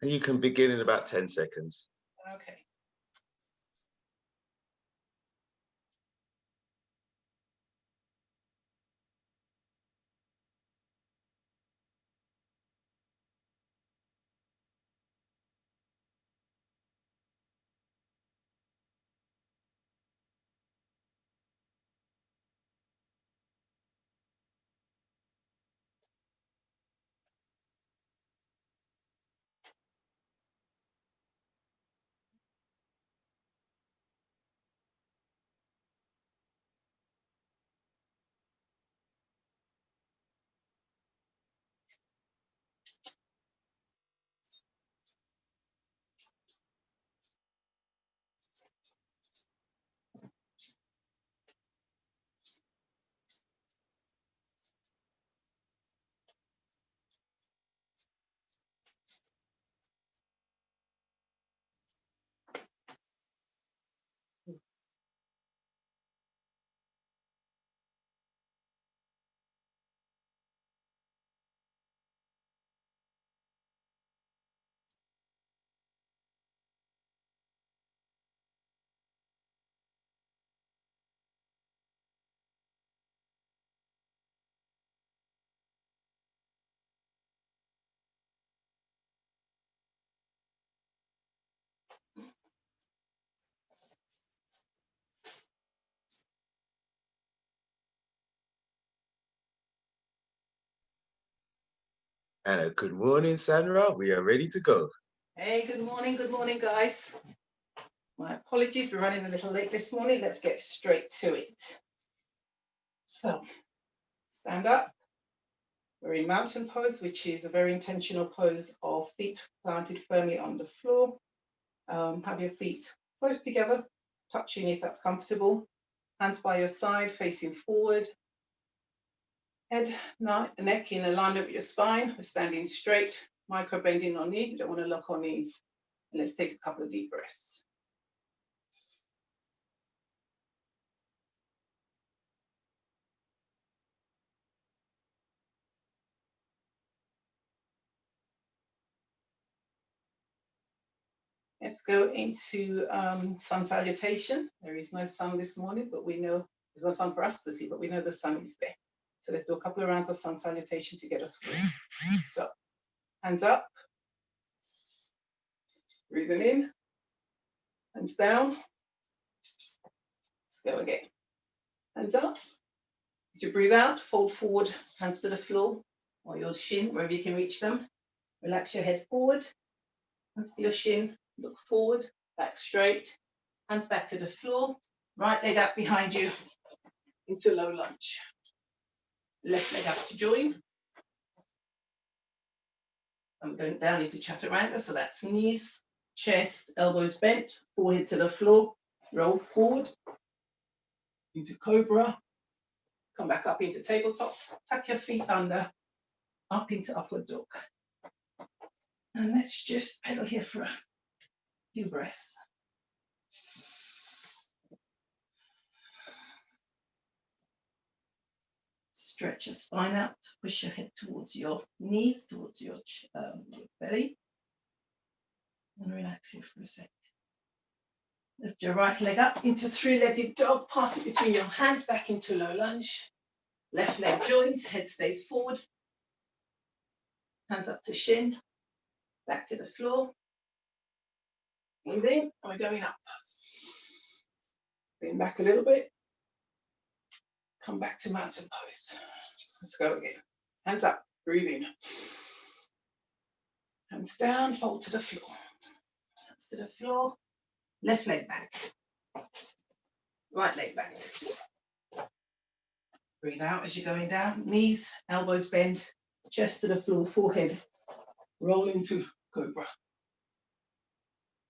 And you can begin in about 10 seconds. Okay. And a good morning, SanRa. We are ready to go. Hey, good morning, guys. My apologies, we're running a little late this morning. Let's get straight to it. So, stand up. We're in mountain pose, which is a very intentional pose of feet planted firmly on the floor. Have your feet close together, touching if that's comfortable. Hands by your side, facing forward. Head, neck in alignment with your spine. We're standing straight, micro bending our knee. We don't want to lock our knees. And let's take a couple of deep breaths. Let's go into sun salutation. There is no sun this morning, but we know there's no sun for us to see, but we know the sun is there. So let's do a couple of rounds of sun salutation to get us through. So, hands up, breathing in, hands down. Let's go again. Hands up. As you breathe out, fold forward, hands to the floor or your shin, wherever you can reach them. Relax your head forward, hands to your shin, look forward, back straight, hands back to the floor, right leg up behind you into low lunge. Left leg up to join. I'm going down into chaturanga, so that's knees, chest, elbows bent, forehead to the floor, roll forward into cobra, come back up into tabletop, tuck your feet under, up into upward dog. And let's just pedal here for a few breaths. Stretch your spine out, push your head towards your knees, towards your belly. And relax here for a sec. Lift your right leg up into three-legged dog, pass it between your hands back into low lunge. Left leg joins, head stays forward. Hands up to shin, back to the floor. Breathe in, and we're going up. Lean back a little bit. Come back to mountain pose. Let's go again. Hands up, breathe in. Hands down, fold to the floor. Hands to the floor. Left leg back. Right leg back. Breathe out as you're going down. Knees, elbows bend, chest to the floor, forehead. Roll into cobra.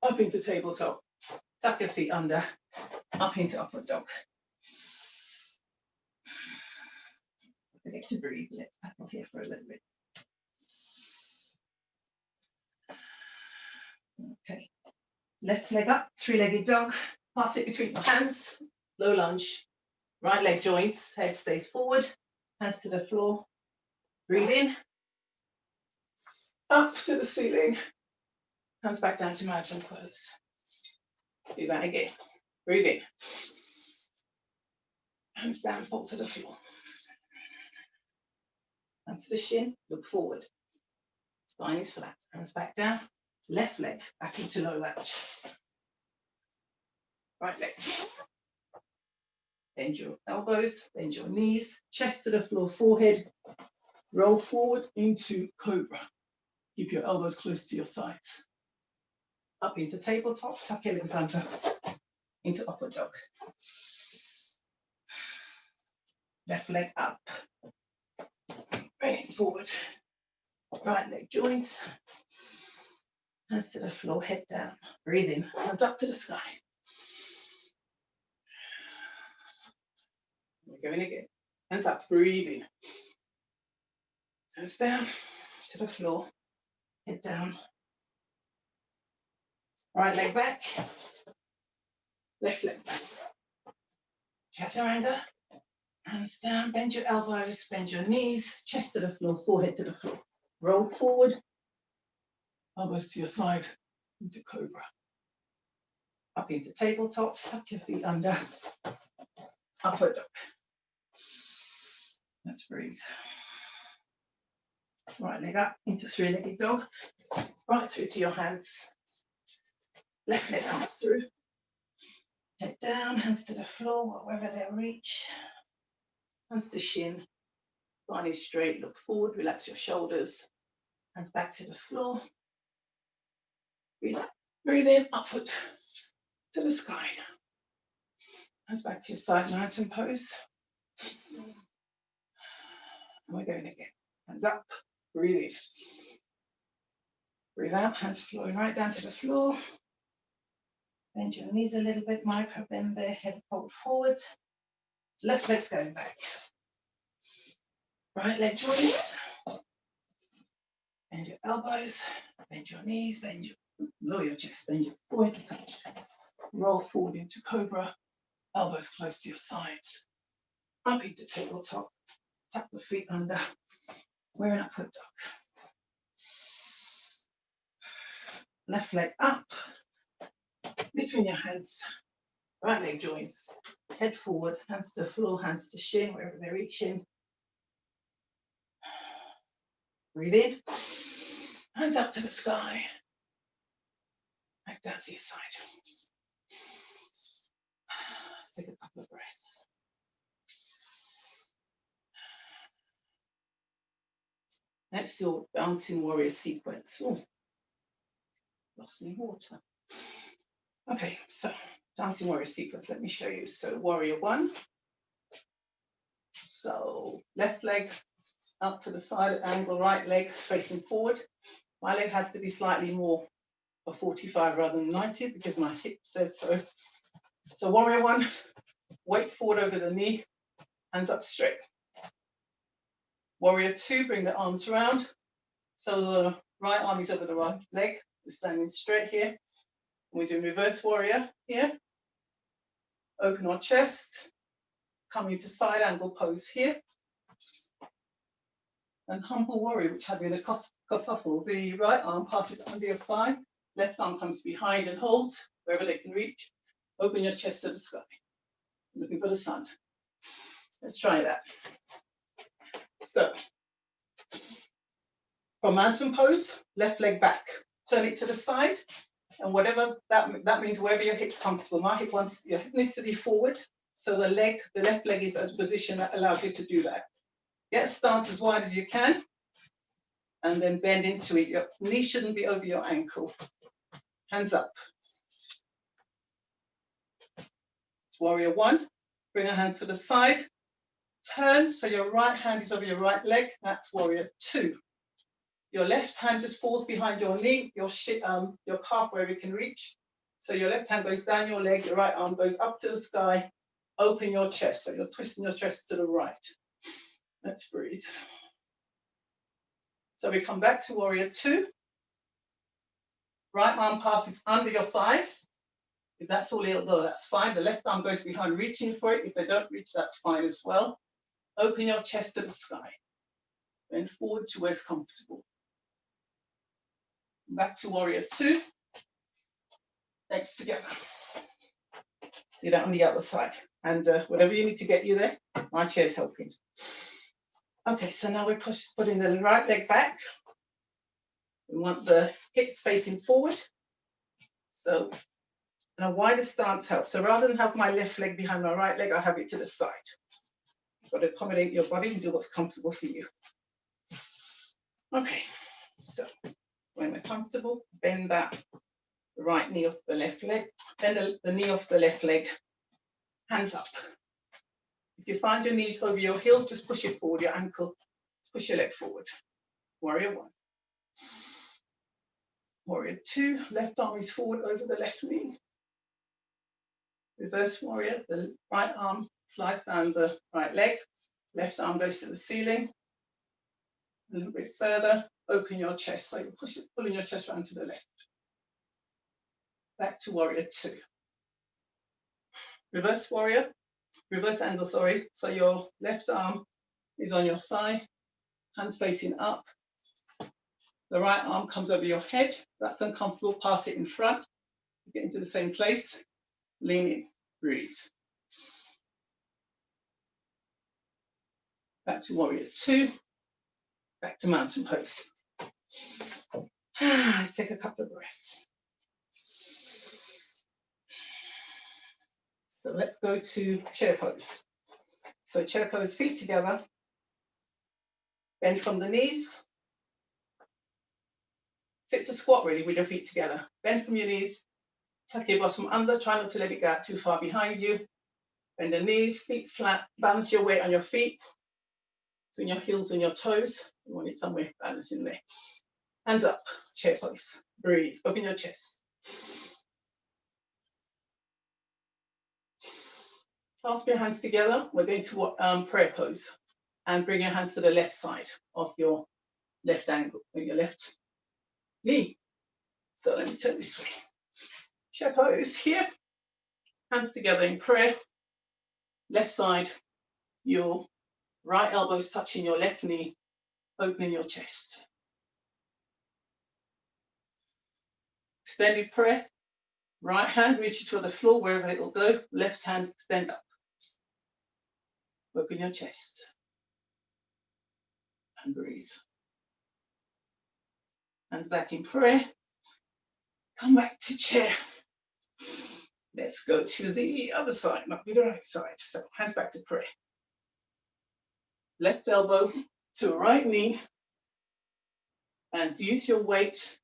Up into tabletop. Tuck your feet under. Up into upward dog. Forget to breathe. Let's paddle here for a little bit. Okay. Left leg up, three-legged dog. Pass it between your hands. Low lunge. Right leg joints. Head stays forward. Hands to the floor. Breathe in. Up to the ceiling. Hands back down to mountain pose. Do that again. Breathe in. Hands down, fall to the floor. Hands to the shin, look forward. Spine is flat. Hands back down. Left leg back into low lunge. Right leg. Bend your elbows, bend your knees, chest to the floor, forehead. Roll forward into cobra. Keep your elbows close to your sides. Up into tabletop, tuck your legs under. Into upward dog. Left leg up. Bring it forward. Right leg joints. Hands to the floor, head down. Breathe in, hands up to the sky. We're going again. Hands up, breathe in. Hands down to the floor, head down. Right leg back. Left leg back. Chaturanga. Hands down, bend your elbows, bend your knees, chest to the floor, forehead to the floor. Roll forward. Elbows to your side, into cobra. Up into tabletop, tuck your feet under. Upward dog. Let's breathe. Right leg up into three-legged dog. Right through to your hands. Left leg comes through. Head down, hands to the floor, wherever they'll reach. Hands to shin. Spine is straight, look forward, relax your shoulders. Hands back to the floor. Breathe in, upward to the sky. Hands back to your side mountain pose. And we're going again. Hands up, breathe in. Breathe out, hands flowing right down to the floor. Bend your knees a little bit, micro bend there, head fold forward. Left leg's going back. Right leg joints. Bend your elbows, bend your knees, lower your chest, bend your forehead to touch. Roll forward into cobra, elbows close to your sides. Up into tabletop, tuck the feet under. We're in upward dog. Left leg up, between your hands. Right leg joints, head forward, hands to the floor, hands to shin, wherever they're reaching. Breathe in, hands up to the sky. Back down to your side. Let's take a couple of breaths. Next, your bouncing warrior sequence. Oh, lost me water. Okay, so dancing warrior sequence, let me show you. So warrior one. So left leg up to the side at angle, right leg facing forward. My leg has to be slightly more of 45 rather than 90 because my hip says so. So warrior one, weight forward over the knee, hands up straight. Warrior two, bring the arms round. So the right arm is over the right leg. We're standing straight here. We're doing reverse warrior here. Open our chest. Coming to side angle pose here. And humble warrior, which had been a kerfuffle. The right arm passes under your thigh. Left arm comes behind and holds wherever they can reach. Open your chest to the sky. Looking for the sun. Let's try that. So, from mountain pose, left leg back. Turn it to the side. And whatever that means, wherever your hip's comfortable. My hip your hip needs to be forward. So the left leg is at a position that allows you to do that. Get stance as wide as you can. And then bend into it. Your knee shouldn't be over your ankle. Hands up. It's warrior one. Bring your hands to the side. Turn so your right hand is over your right leg. That's warrior two. Your left hand just falls behind your knee, your calf wherever you can reach. So your left hand goes down your leg, your right arm goes up to the sky. Open your chest. So you're twisting your chest to the right. Let's breathe. So we come back to warrior two. Right arm passes under your thigh. If that's all it'll go, that's fine. The left arm goes behind, reaching for it. If they don't reach, that's fine as well. Open your chest to the sky. Bend forward to where it's comfortable. Back to warrior two. legs together. Do that on the other side. And whatever you need to get you there, my chair's helping. Okay, so now we're putting the right leg back. We want the hips facing forward. So, and a wider stance helps. So rather than have my left leg behind my right leg, I have it to the side. You've got to accommodate your body and do what's comfortable for you. Okay, so when we're comfortable, bend that right knee off the left leg, bend the knee off the left leg, hands up. If you find your knees over your heel, just push it forward, your ankle, push your leg forward. Warrior one. Warrior two, left arm is forward over the left knee. Reverse warrior, the right arm slides down the right leg, left arm goes to the ceiling. A little bit further, open your chest. So you're pulling your chest round to the left. Back to warrior two. Reverse warrior, reverse angle, sorry. So your left arm is on your thigh, hands facing up. The right arm comes over your head. That's uncomfortable, pass it in front. Get into the same place. Lean in, breathe. Back to warrior two. Back to mountain pose. Let's take a couple of breaths. So let's go to chair pose. So chair pose, feet together. Bend from the knees. So it's a squat really with your feet together. Bend from your knees. Tuck your bottom under. Try not to let it go out too far behind you. Bend the knees, feet flat. Balance your weight on your feet. Between your heels and your toes. You want it somewhere balanced in there. Hands up, chair pose. Breathe, open your chest. Clasp your hands together. We're going to prayer pose. And bring your hands to the left side of your left ankle, or your left knee. So let me turn this way. Chair pose here. Hands together in prayer. Left side, your right elbow's touching your left knee, opening your chest. Extended prayer. Right hand reaches for the floor, wherever it will go. Left hand extend up. Open your chest. And breathe. Hands back in prayer. Come back to chair. Let's go to the other side, not the right side. So hands back to prayer. Left elbow to right knee. And use your weight.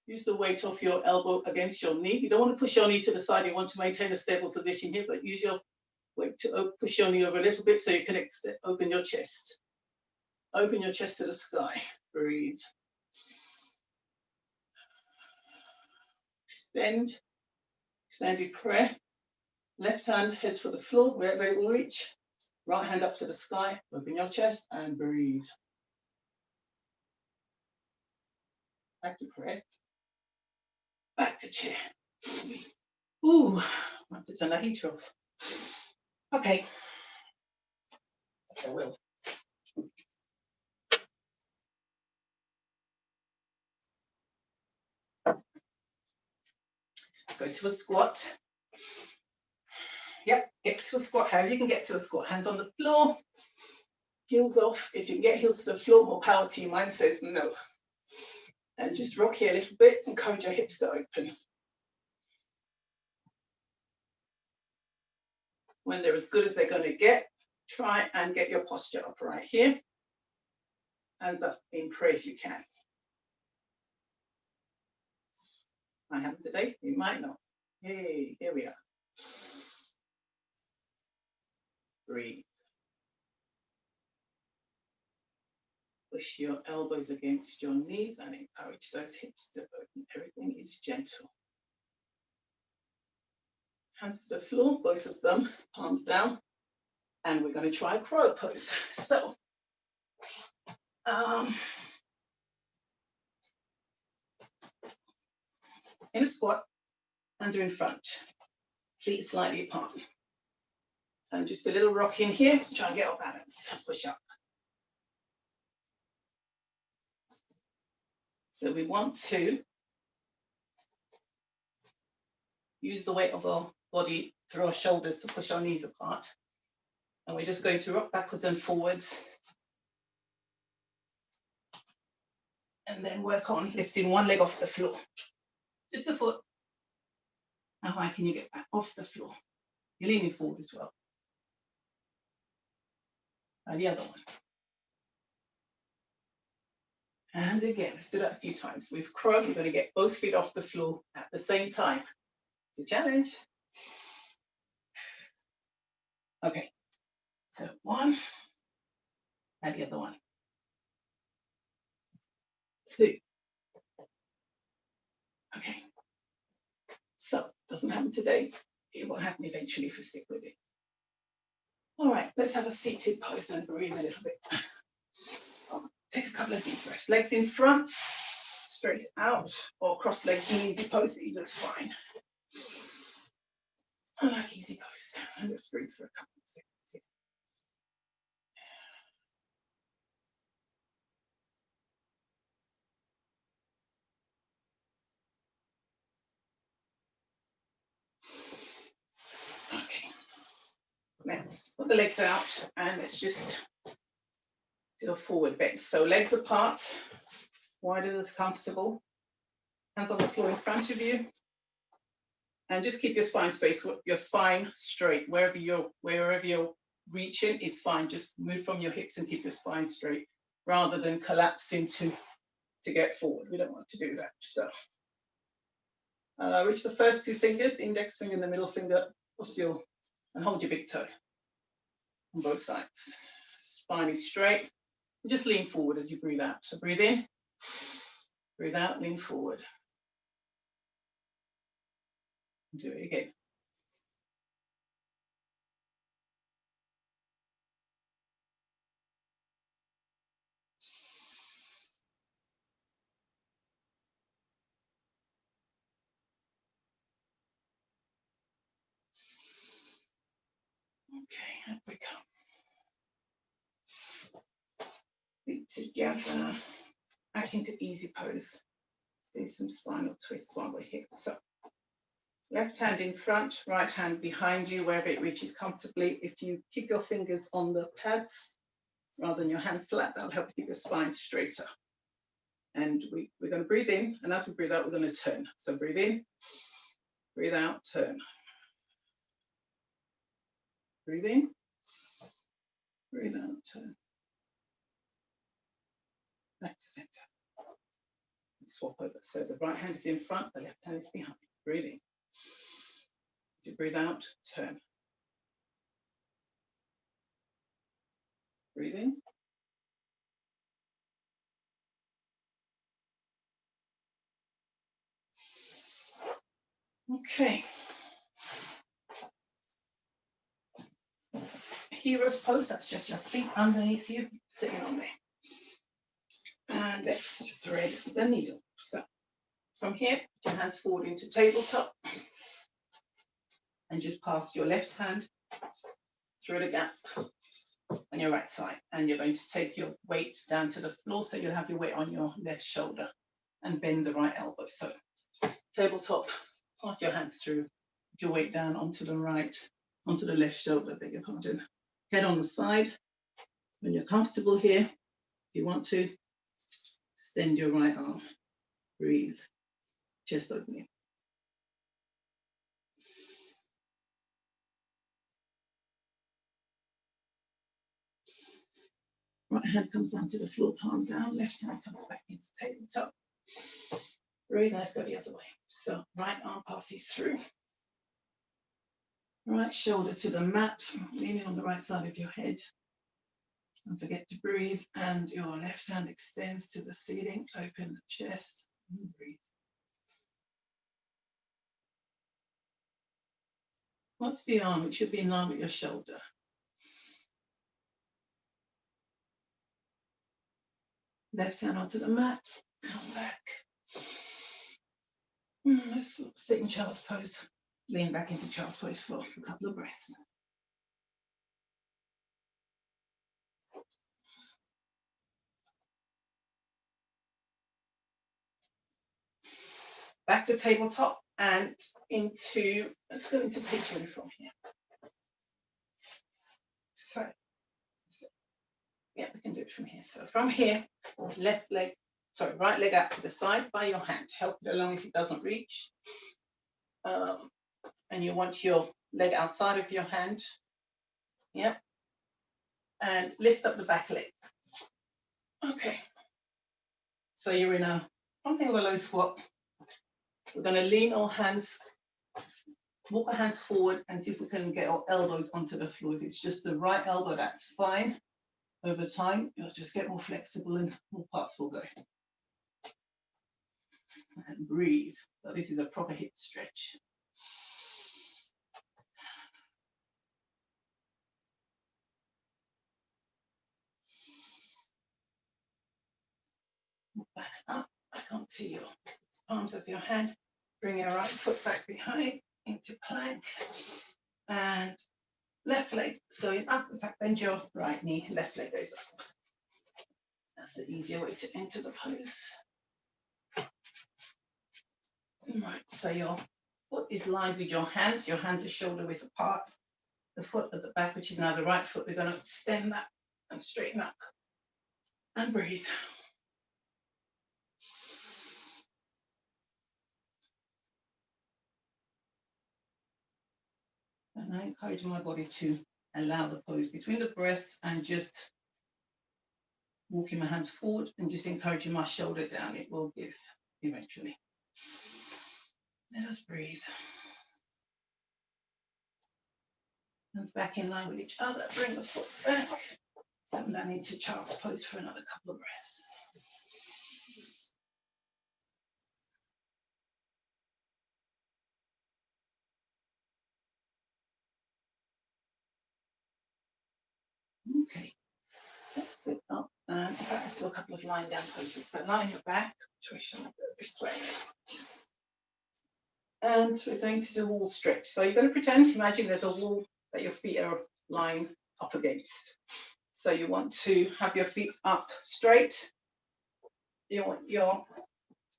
Use the weight of your elbow against your knee. You don't want to push your knee to the side. You want to maintain a stable position here, but use your weight to push your knee over a little bit so you can open your chest. Open your chest to the sky. Breathe. Extend. Extended prayer. Left hand heads for the floor, wherever it will reach. Right hand up to the sky. Open your chest and breathe. Back to prayer. Back to chair. Ooh, I have to turn that heater off. Okay. I will. Let's go to a squat. Yep, get to a squat. However you can get to a squat. Hands on the floor. Heels off. If you can get heels to the floor, more power to you. Mine says no. And just rock here a little bit. Encourage your hips to open. When they're as good as they're going to get, try and get your posture up right here. Hands up in prayer if you can. I haven't today, you might not. Hey, here we are. Breathe. Push your elbows against your knees and encourage those hips to open. Everything is gentle. Hands to the floor, both of them, palms down. And we're going to try crow pose. So, in a squat, hands are in front, feet slightly apart. And just a little rock in here, try and get our balance, push up. So we want to use the weight of our body through our shoulders to push our knees apart. And we're just going to rock backwards and forwards. And then work on lifting one leg off the floor. Just the foot. How high can you get back off the floor? You're leaning forward as well. And the other one. And again, let's do that a few times. With crow, we're going to get both feet off the floor at the same time. It's a challenge. Okay, so one, and the other one. Two. Okay, so doesn't happen today. It will happen eventually if we stick with it. All right, let's have a seated pose and breathe a little bit. Take a couple of deep breaths. Legs in front, straight out, or cross-legged easy pose, either's fine. I like easy pose. And just breathe for a couple of seconds here. Okay, let's put the legs out and let's just do a forward bend. So legs apart, wide as comfortable. Hands on the floor in front of you. And just keep your spine space, your spine straight. Wherever you're reaching is fine. Just move from your hips and keep your spine straight rather than collapsing to get forward. We don't want to do that. So reach the first two fingers, index finger and the middle finger, and hold your big toe on both sides. Spine is straight. Just lean forward as you breathe out. So breathe in, breathe out, lean forward. Do it again. Okay, up we come. Feet together, back into easy pose. Let's do some spinal twists while we're here. So left hand in front, right hand behind you, wherever it reaches comfortably. If you keep your fingers on the pads rather than your hand flat, that'll help keep your spine straighter. And we're going to breathe in, and as we breathe out, we're going to turn. So breathe in, breathe out, turn. Breathe in, breathe out, turn. Back to center. And swap over. So the right hand is in front, the left hand is behind. Breathe in. As you breathe out, turn. Breathe in. Okay. Hero's pose, that's just your feet underneath you, sitting on there. And let's thread the needle. So from here, put your hands forward into tabletop and just pass your left hand through the gap on your right side. And you're going to take your weight down to the floor, so you'll have your weight on your left shoulder and bend the right elbow. So tabletop, pass your hands through, put your weight down onto the left shoulder, beg your pardon. Head on the side. When you're comfortable here, if you want to, extend your right arm. Breathe, chest opening. Right hand comes down to the floor, palm down. Left hand comes back into tabletop. Breathe, let's go the other way. So right arm passes through. Right shoulder to the mat, leaning on the right side of your head. Don't forget to breathe, and your left hand extends to the ceiling. Open the chest and breathe. Watch the arm, it should be in line with your shoulder. Left hand onto the mat, come back. Let's sit in child's pose. Lean back into child's pose for a couple of breaths. Back to tabletop. and into, let's go into page 1 from here. So yeah, we can do it from here. So from here, right leg out to the side by your hand. Help it along if it doesn't reach. And you want your leg outside of your hand. Yep. And lift up the back leg. Okay. So you're in something of a low squat. We're going to lean our hands, walk our hands forward and see if we can get our elbows onto the floor. If it's just the right elbow, that's fine. Over time, you'll just get more flexible and more parts will go. And breathe. So this is a proper hip stretch. Back up, back onto your palms of your hand. Bring your right foot back behind into plank. And left leg is going up. In fact, bend your right knee, left leg goes up. That's the easier way to enter the pose. Right, so your foot is lined with your hands are shoulder width apart. The foot at the back, which is now the right foot, we're going to extend that and straighten up. And breathe. And I encourage my body to allow the pose between the breasts and just walking my hands forward and just encouraging my shoulder down. It will give eventually. Let us breathe. Hands back in line with each other. Bring the foot back. And then into child's pose for another couple of breaths. Okay, let's sit up. And in fact, let's do a couple of lying down poses. So lie on your back. This way. And we're going to do a wall stretch. So you're going to pretend, imagine there's a wall that your feet are lying up against. So you want to have your feet up straight. You want your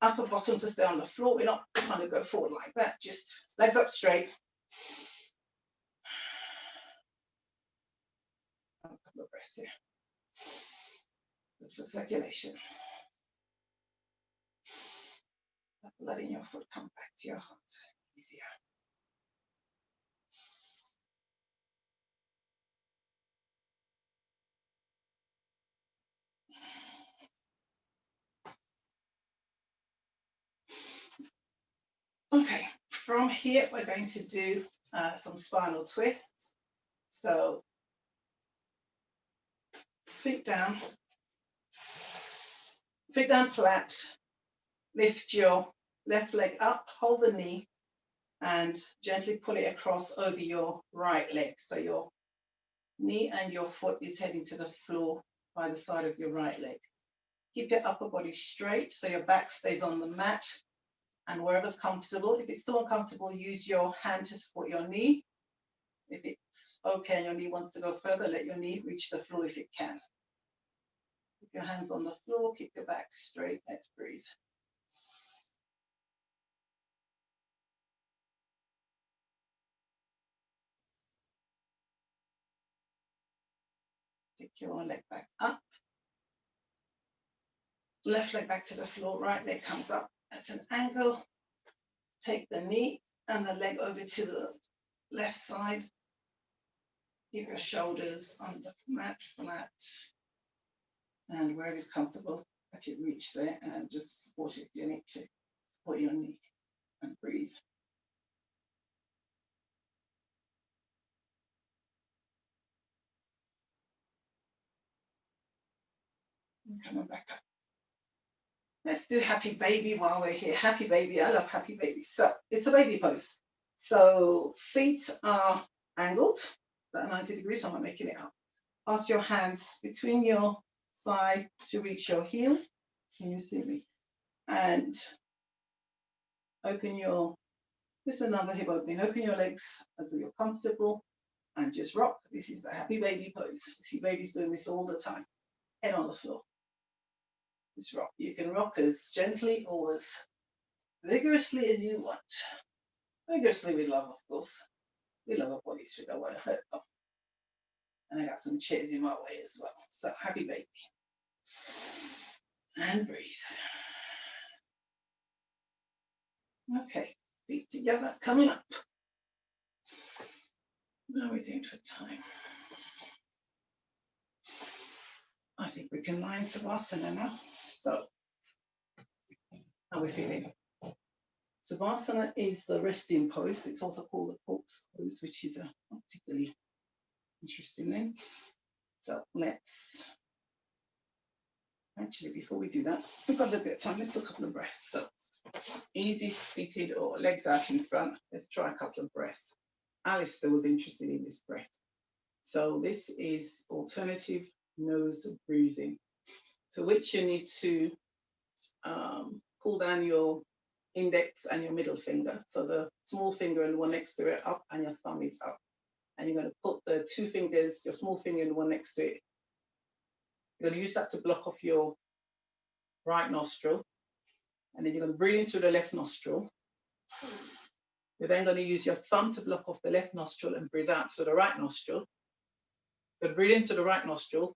upper bottom to stay on the floor. We're not trying to go forward like that, just legs up straight. A couple of breaths here. Good for circulation. Letting your foot come back to your heart. Easier. Okay, from here we're going to do some spinal twists. So feet down flat, lift your left leg up, hold the knee and gently pull it across over your right leg. So your knee and your foot is heading to the floor by the side of your right leg. Keep your upper body straight so your back stays on the mat and wherever's comfortable. If it's still uncomfortable, use your hand to support your knee. If it's okay and your knee wants to go further, let your knee reach the floor if it can. Keep your hands on the floor, keep your back straight. Let's breathe. Take your leg back up. Left leg back to the floor, right leg comes up at an angle. Take the knee and the leg over to the left side. Keep your shoulders on the mat flat. And where it's comfortable, let it reach there and just support it if you need to. Support your knee and breathe. And coming back up. Let's do happy baby while we're here. Happy baby, I love happy baby. So it's a baby pose. So feet are angled, about 90 degrees, so I'm not making it up. Pass your hands between your thigh to reach your heel. Can you see me? And open your, just another hip opening. Open your legs as you're comfortable and just rock. This is the happy baby pose. You see babies doing this all the time. Head on the floor. Just rock. You can rock as gently or as vigorously as you want. vigorously with love, of course. We love our bodies, we don't want to hurt them. And I got some chairs in my way as well. So happy baby. And breathe. Okay, feet together, coming up. How are we doing for time? I think we can line Savasana now. So, how are we feeling? Savasana is the resting pose. It's also called the corpse pose, which is a particularly interesting name. So let's, actually, before we do that, we've got a little bit of time. Let's do a couple of breaths. So easy seated or legs out in front. Let's try a couple of breaths. Alistair was interested in this breath. So this is alternative nose breathing, for which you need to pull down your index and your middle finger. So the small finger and the one next to it up, and your thumb is up. And you're going to put the two fingers, your small finger and the one next to it. You're going to use that to block off your right nostril. And then you're going to breathe in through the left nostril. You're then going to use your thumb to block off the left nostril and breathe out through the right nostril. You're going to breathe into the right nostril.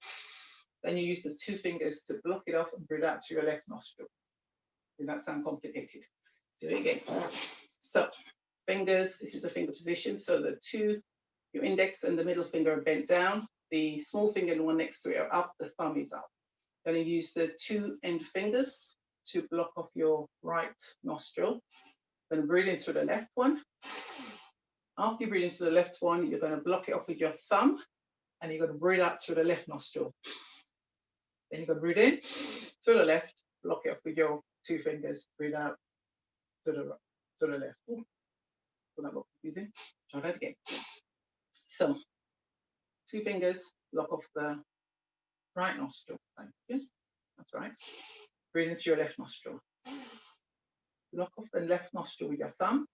Then you use the two fingers to block it off and breathe out through your left nostril. Does that sound complicated? Do it again. So fingers, this is the finger position. So the two, your index and the middle finger are bent down. The small finger and the one next to it are up. The thumb is up. Going to use the two end fingers to block off your right nostril. Then breathe in through the left one. After you breathe into the left one, you're going to block it off with your thumb, and you're going to breathe out through the left nostril. Then you're going to breathe in through the left, block it off with your two fingers, breathe out to the right, to the left. Ooh, that look confusing. Try that again. So, two fingers, block off the right nostril. Thank you. That's right. Breathe into your left nostril. Block off the left nostril with your thumb.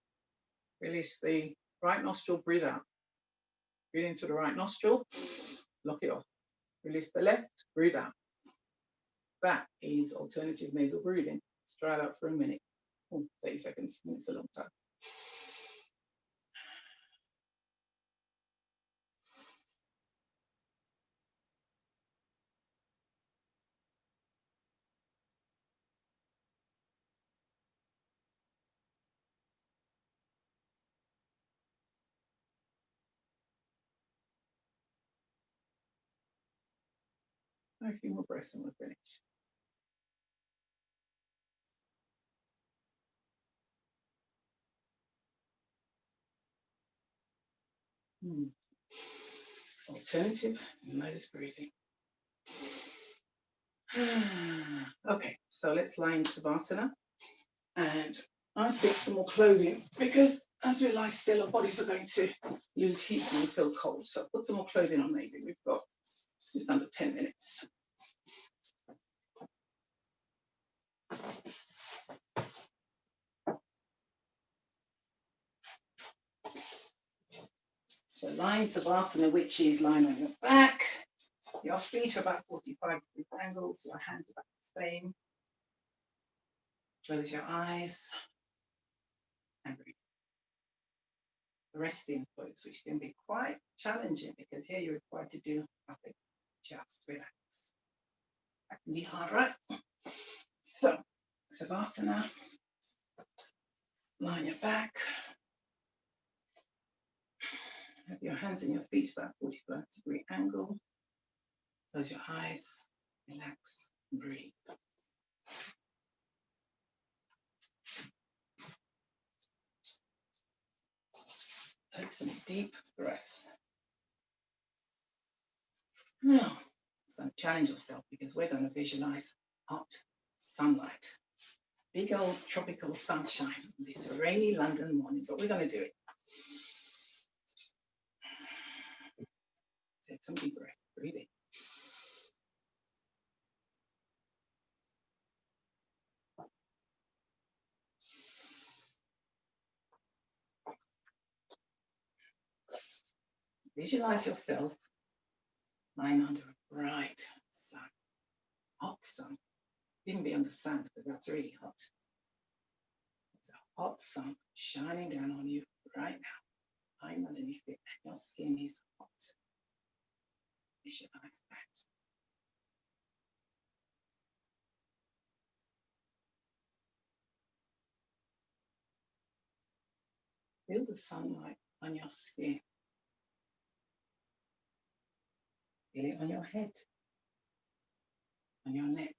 Release the right nostril, breathe out. Breathe into the right nostril, block it off. Release the left, breathe out. That is alternative nasal breathing. Let's try it out for a minute. 30 seconds, it's a long time. A few more breaths and we'll finish. Alternative nose breathing. Okay, so let's lie in Savasana. And I picked some more clothing because as we lie still, our bodies are going to lose heat and we feel cold. So put some more clothing on maybe. We've got just under 10 minutes. So lying Savasana, which is lying on your back. Your feet are about 45 degree angles, your hands are about the same. Close your eyes and breathe. Resting pose, which can be quite challenging because here you're required to do nothing, just relax. That can be hard, right? So, Savasana, lie on your back. Have your hands and your feet about 45 degree angle. Close your eyes, relax, and breathe. Take some deep breaths. Now, it's going to challenge yourself because we're going to visualize hot sunlight. Big old tropical sunshine on this rainy London morning, but we're going to do it. Take some deep breath, breathe in. Visualize yourself lying under a bright sun, hot sun. You can be under sand because that's really hot. It's a hot sun shining down on you right now. I'm underneath it, and your skin is hot. Visualize that. Feel the sunlight on your skin. Feel it on your head, on your neck,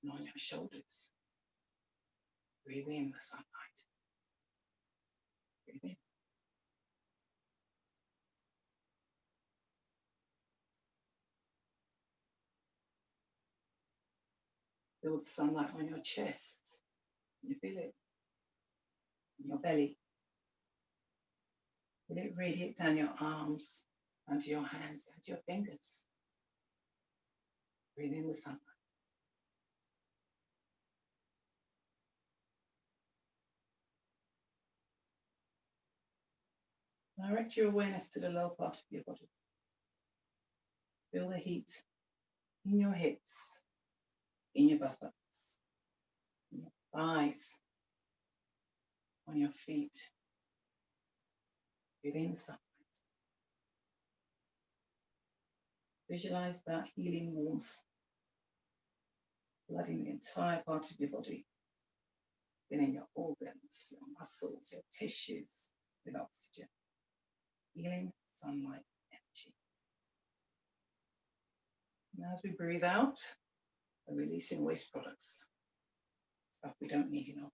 and on your shoulders. Breathe in the sunlight. Breathe in. Feel the sunlight on your chest. You feel it in your belly. Feel it radiate down your arms, onto your hands, and your fingers. Breathe in the sunlight. Direct your awareness to the lower part of your body. Feel the heat in your hips, in your buttocks, in your thighs, on your feet. Breathe in the sunlight. Visualize that healing warmth flooding the entire part of your body, filling your organs, your muscles, your tissues with oxygen, healing, sunlight, energy. And as we breathe out, we're releasing waste products, stuff we don't need enough.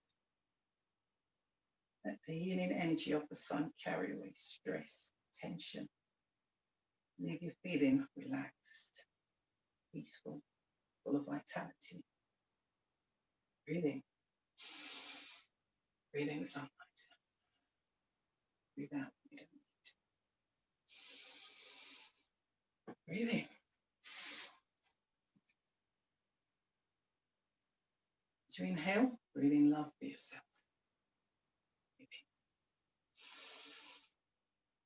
Let the healing energy of the sun carry away stress, tension. Leave you feeling relaxed, peaceful, full of vitality. Breathe in. Breathe in the sunlight. Breathe out. Breathe in. As you inhale, breathe in love for yourself. Breathe in.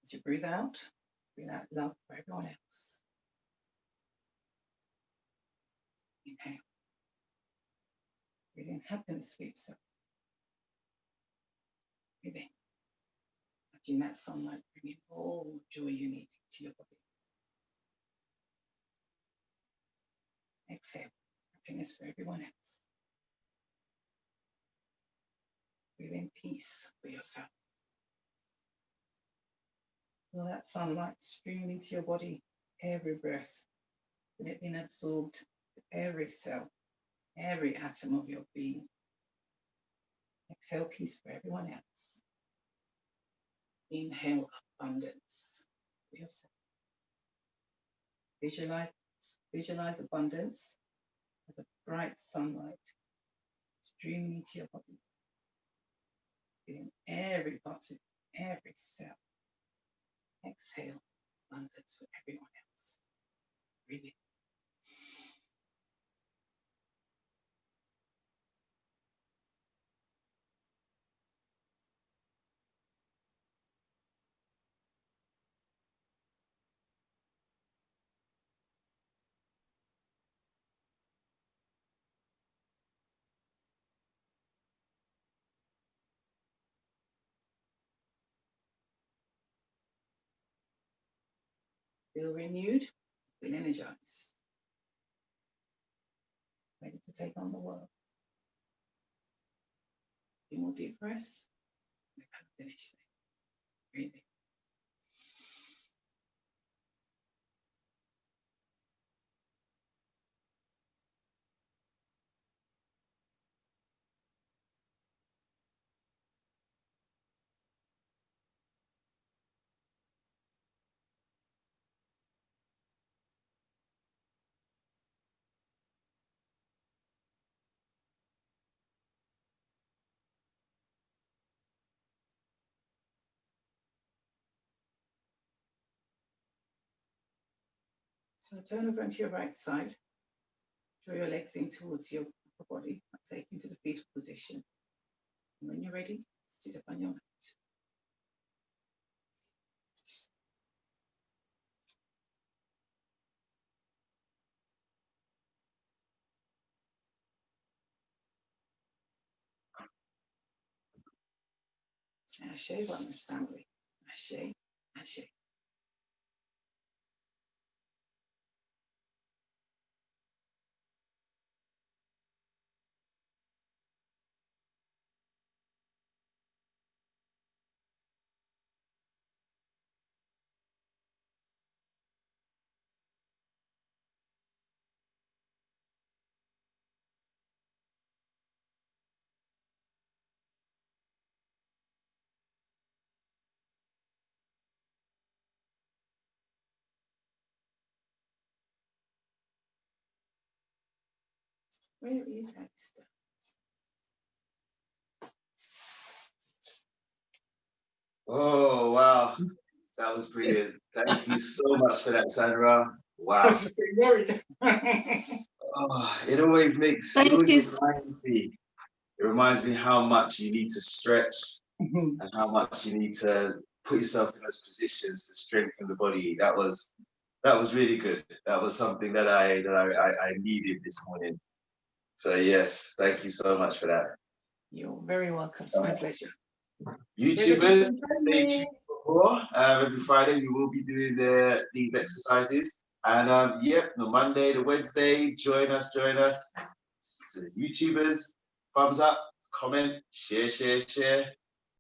As you breathe out love for everyone else. Inhale. Breathe in happiness for yourself. Breathe in. Letting that sunlight bring in all the joy you need to your body. Exhale. Happiness for everyone else. Breathe in peace for yourself. Feel that sunlight streaming into your body, every breath, and it being absorbed to every cell, every atom of your being. Exhale peace for everyone else. Inhale abundance for yourself. Visualize abundance as a bright sunlight streaming into your body, in every part of every cell. Exhale abundance for everyone else. Breathe in. Feel renewed, feel energized, ready to take on the world. A few more deep breaths. We're going to finish there. Breathe in. So turn over onto your right side. Draw your legs in towards your upper body. Take you to the fetal position. And when you're ready, sit up on your mat. Ashe, oneness family. Ashe, ashe. Where is Esther? Oh, wow. That was brilliant. Thank you so much for that, SanRa. I was Wow. just getting worried. Oh, it always Thank you. reminds me how much you need to stretch and how much you need to put yourself in those positions to strengthen the body. That was really good. That was something that I needed this morning. So yes, thank you so much for that. You're very welcome. It's my pleasure. YouTubers, stay tuned for more. Every Friday we will be doing these exercises. And yep, the Monday, the Wednesday, join us. So YouTubers, thumbs up, comment, share.